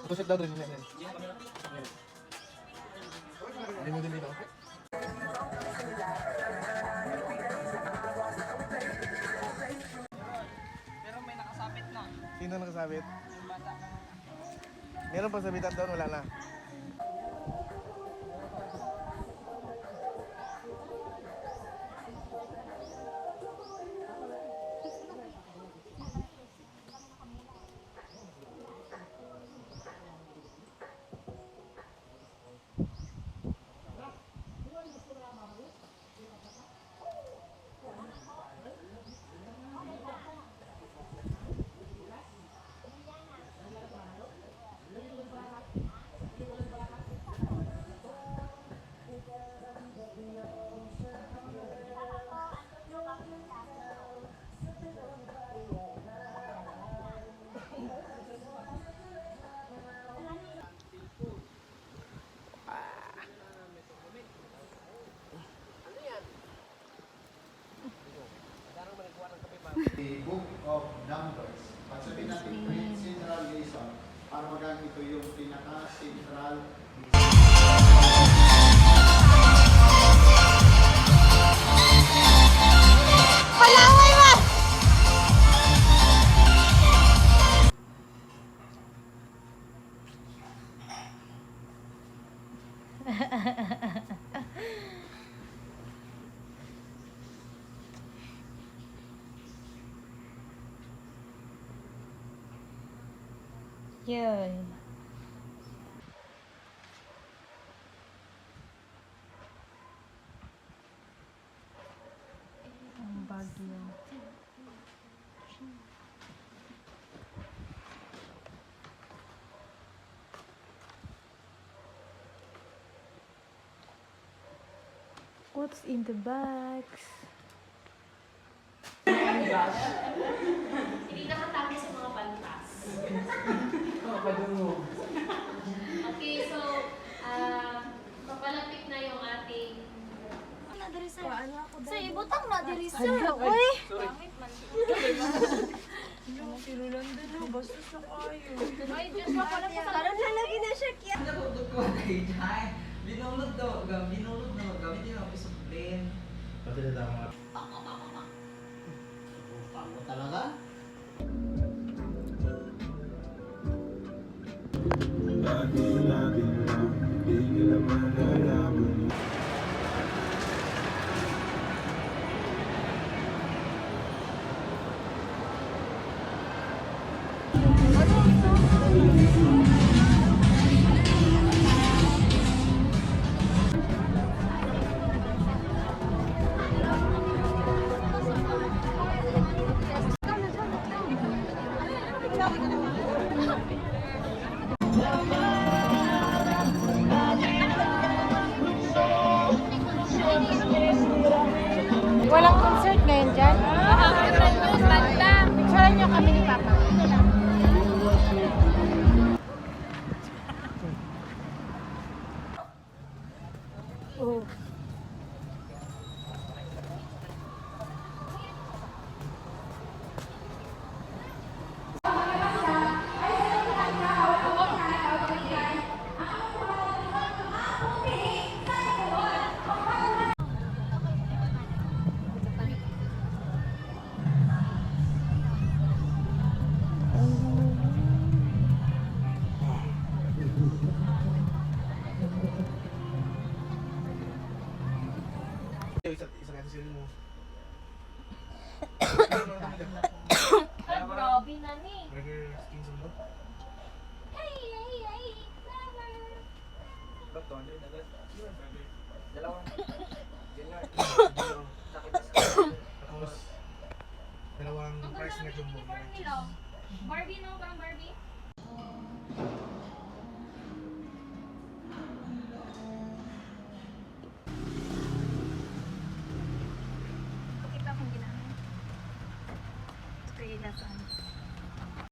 Pusit daw doon. Hindi mo din dito. Pero may nakasabit na. Sino nakasabit? Yung bata. Meron pang sabitan doon, wala na. The Book of Numbers. Pag sabihin natin central liaison, para magamit ito yung pinaka-central Palaway ba? Yun. Ang bagyo. What's in the bags? Hindi nakatabi sa mga pantas. Okay, so, papalapit na yung ating... Sa ibutang na diri sir. Uy. Ay, Diyos mo, pala po Karon na lagi na siya kya. Pinatutog ko kayo dyan. Binulot daw. Binulot daw. Gamitin mo piece of blend. Pati na daw. Pango talaga. Walang concert ngayon dyan? Picturean niyo kami ni Papa. Oh. Isa kasi sila mo. Ay, grabe na ni. Burger skin sundo. Hey, hey, hey, lover. Tapos dalawang price na jumbo. Barbie, no? Barbie, no? Parang Barbie?